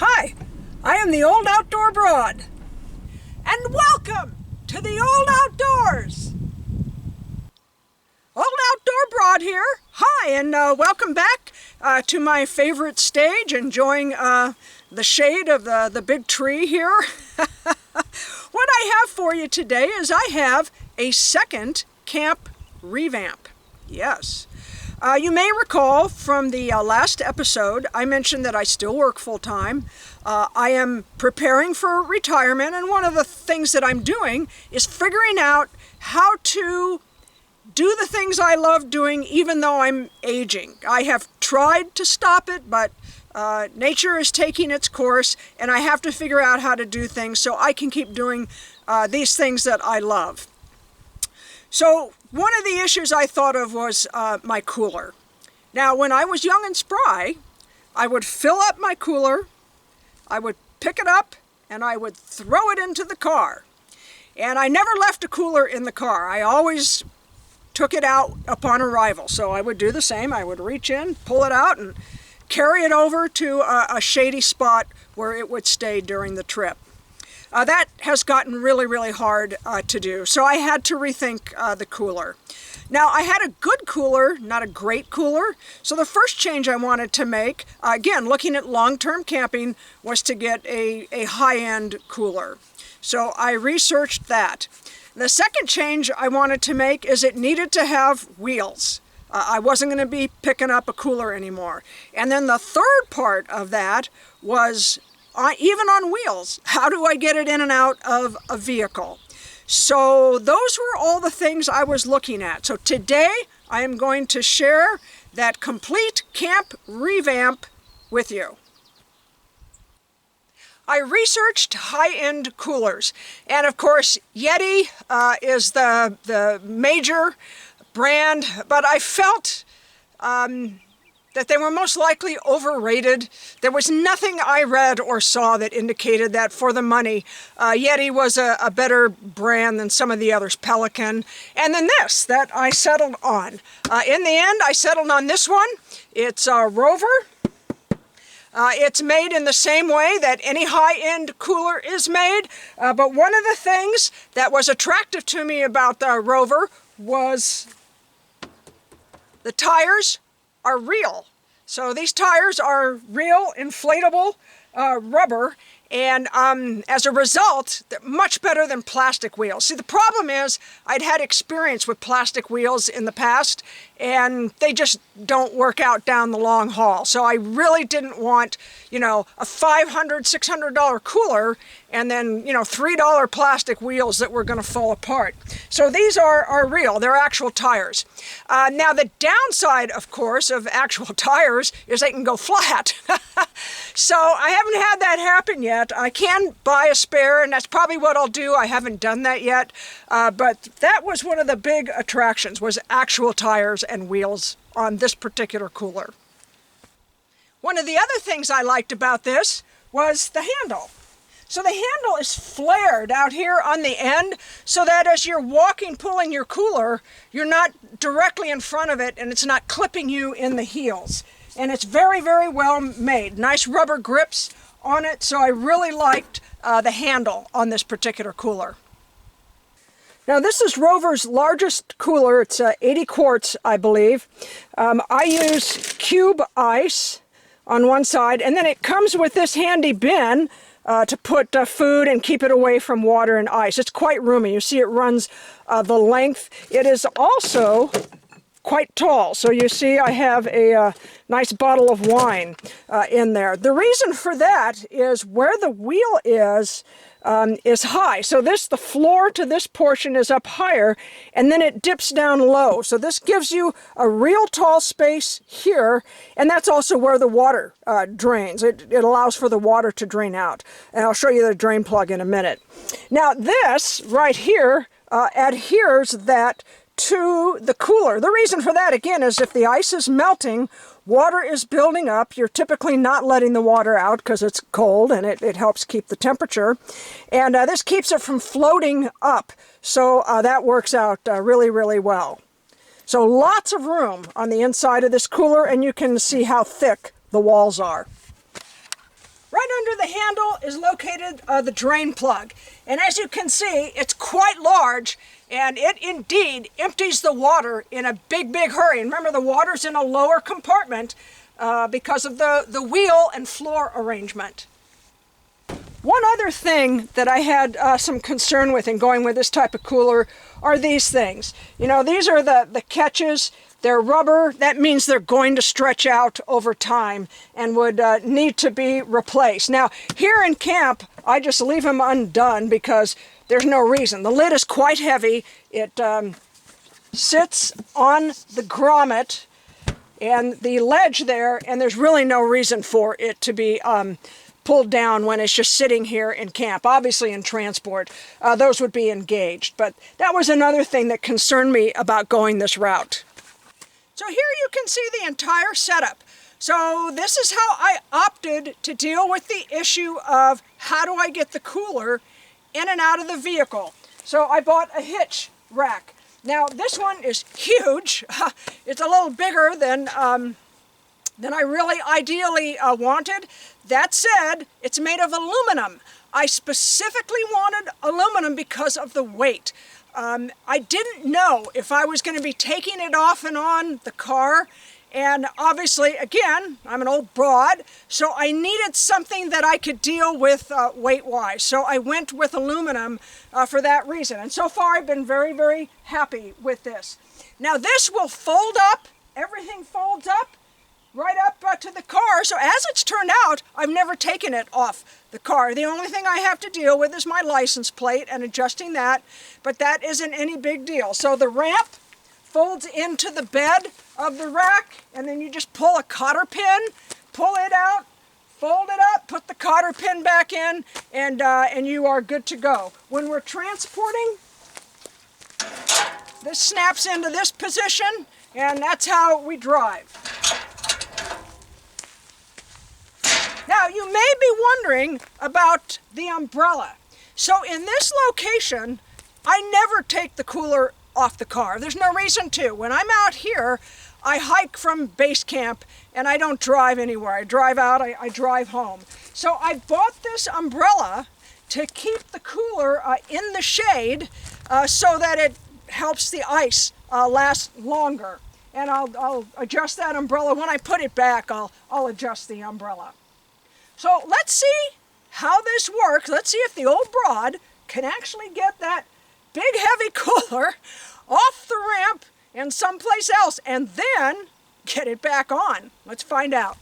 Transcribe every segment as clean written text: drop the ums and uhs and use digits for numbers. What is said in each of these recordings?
Hi, I am the Old Outdoor Broad, and welcome to the Old Outdoors. Old Outdoor Broad here. Hi, and welcome back to my favorite stage, enjoying the shade of the big tree here. What I have for you today is I have a second camp revamp. Yes. You may recall from the last episode, I mentioned that I still work full-time. I am preparing for retirement, and one of the things that I'm doing is figuring out how to do the things I love doing even though I'm aging. I have tried to stop it, but nature is taking its course, and I have to figure out how to do things so I can keep doing these things that I love. So one of the issues I thought of was my cooler. Now, when I was young and spry, I would fill up my cooler, I would pick it up, and I would throw it into the car. And I never left a cooler in the car. I always took it out upon arrival. So I would do the same. I would reach in, pull it out, and carry it over to a shady spot where it would stay during the trip. That has gotten really hard to do, so I had to rethink the cooler. Now, I had a good cooler, not a great cooler, so the first change I wanted to make, again, looking at long-term camping, was to get a high-end cooler. So I researched that. The second change I wanted to make is it needed to have wheels. I wasn't going to be picking up a cooler anymore. And then the third part of that was even on wheels, how do I get it in and out of a vehicle? So those were all the things I was looking at. So today I am going to share that complete camp revamp with you. I researched high-end coolers, and of course Yeti is the major brand, but I felt that they were most likely overrated. There was nothing I read or saw that indicated that for the money, Yeti was a better brand than some of the others, Pelican. And then this, that I settled on. In the end, I settled on this one. It's a Rover. It's made in the same way that any high-end cooler is made, but one of the things that was attractive to me about the Rover was the tires are real. So these tires are real inflatable rubber, and as a result, they're much better than plastic wheels. See, the problem is I'd had experience with plastic wheels in the past, and they just don't work out down the long haul. So I really didn't want, a $500, $600 cooler and then, $3 plastic wheels that were going to fall apart. So these are real. They're actual tires. Now, the downside, of course, of actual tires is they can go flat. So I haven't had that happen yet. I can buy a spare, and that's probably what I'll do. I haven't done that yet. But that was one of the big attractions, was actual tires and wheels on this particular cooler. One of the other things I liked about this was the handle. So the handle is flared out here on the end so that as you're walking, pulling your cooler, you're not directly in front of it and it's not clipping you in the heels. And it's very well made. Nice rubber grips on it, so I really liked the handle on this particular cooler. Now, this is Rover's largest cooler. It's 80 quarts, I believe. I use cube ice on one side, and then it comes with this handy bin to put food and keep it away from water and ice. It's quite roomy. You see it runs the length. It is also quite tall. So you see I have a nice bottle of wine in there. The reason for that is where the wheel is high. So the floor to this portion is up higher, and then it dips down low. So this gives you a real tall space here, and that's also where the water drains. It allows for the water to drain out. And I'll show you the drain plug in a minute. Now this right here adheres that to the cooler. The reason for that, again, is if the ice is melting, water is building up. You're typically not letting the water out because it's cold, and it helps keep the temperature. And this keeps it from floating up. So that works out really well. So lots of room on the inside of this cooler, and you can see how thick the walls are. Right under handle is located the drain plug. And as you can see, it's quite large, and it indeed empties the water in a big, big hurry. And remember, the water's in a lower compartment because of the wheel and floor arrangement. One other thing that I had some concern with in going with this type of cooler are these things. You know, these are the catches. They're rubber. That means they're going to stretch out over time and would need to be replaced. Now, here in camp, I just leave them undone because there's no reason. The lid is quite heavy. It sits on the grommet and the ledge there, and there's really no reason for it to be pulled down when it's just sitting here in camp. Obviously in transport, those would be engaged. But that was another thing that concerned me about going this route. So here you can see the entire setup. So this is how I opted to deal with the issue of how do I get the cooler in and out of the vehicle. So I bought a hitch rack. Now this one is huge. It's a little bigger than I really ideally wanted. That said, it's made of aluminum. I specifically wanted aluminum because of the weight. I didn't know if I was going to be taking it off and on the car, and obviously, again, I'm an old broad, so I needed something that I could deal with weight-wise. So I went with aluminum for that reason, and so far I've been very, very happy with this. Now this will fold up, everything folds up, right up to the car. So as it's turned out, I've never taken it off the car. The only thing I have to deal with is my license plate and adjusting that, but that isn't any big deal. So the ramp folds into the bed of the rack, and then you just pull a cotter pin, pull it out, fold it up, put the cotter pin back in, and you are good to go. When we're transporting, this snaps into this position, and that's how we drive. Now, you may be wondering about the umbrella. So in this location, I never take the cooler off the car. There's no reason to. When I'm out here, I hike from base camp and I don't drive anywhere. I drive out, I drive home. So I bought this umbrella to keep the cooler in the shade so that it helps the ice last longer. And I'll adjust that umbrella. When I put it back, I'll adjust the umbrella. So let's see how this works. Let's see if the old broad can actually get that big heavy cooler off the ramp and someplace else and then get it back on. Let's find out.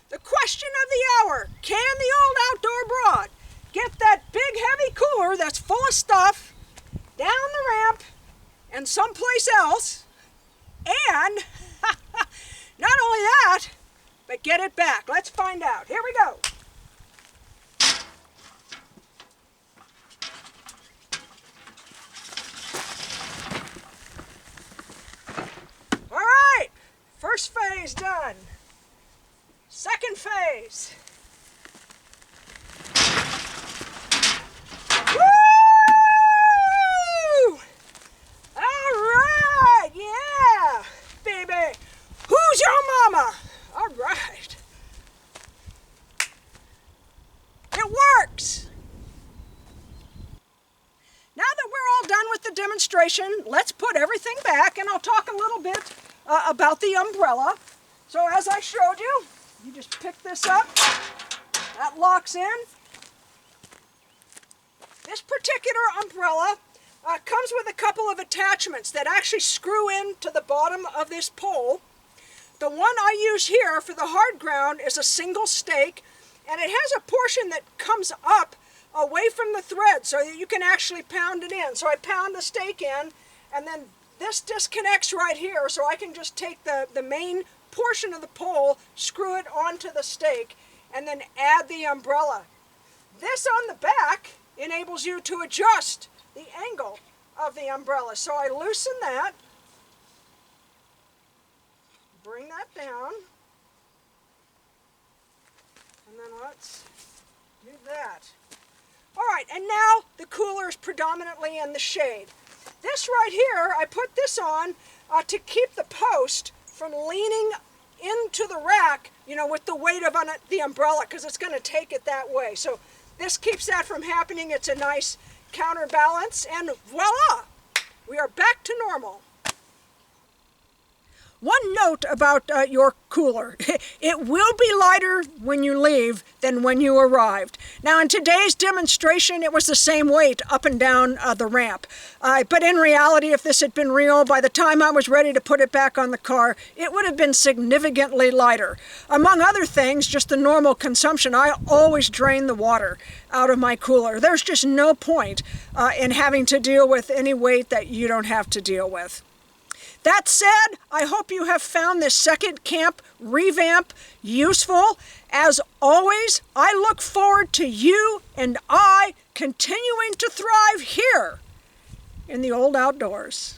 The question of the hour, can the old outdoor broad get that big heavy cooler that's full of stuff down the ramp and someplace else, and not only that, but get it back? Let's find out. Here we go. All right, first phase done. Second phase. Woo! All right, yeah, baby. Who's your mama? All right. It works. Now that we're all done with the demonstration, let's put everything back, and I'll talk a little bit about the umbrella. So as I showed you, you just pick this up. That locks in. This particular umbrella comes with a couple of attachments that actually screw into the bottom of this pole. The one I use here for the hard ground is a single stake, and it has a portion that comes up away from the thread so that you can actually pound it in. So I pound the stake in, and then this disconnects right here, so I can just take the main portion of the pole, screw it onto the stake, and then add the umbrella. This on the back enables you to adjust the angle of the umbrella. So I loosen that, bring that down, and then let's do that. All right, and now the cooler is predominantly in the shade. This right here, I put this on to keep the post from leaning into the rack, you know, with the weight of the umbrella, because it's going to take it that way. So this keeps that from happening. It's a nice counterbalance, and voila, we are back to normal. One note about your cooler. It will be lighter when you leave than when you arrived. Now in today's demonstration it was the same weight up and down the ramp. But in reality, if this had been real, by the time I was ready to put it back on the car, it would have been significantly lighter. Among other things, just the normal consumption, I always drain the water out of my cooler. There's just no point in having to deal with any weight that you don't have to deal with. That said, I hope you have found this second camp revamp useful. As always, I look forward to you and I continuing to thrive here in the old outdoors.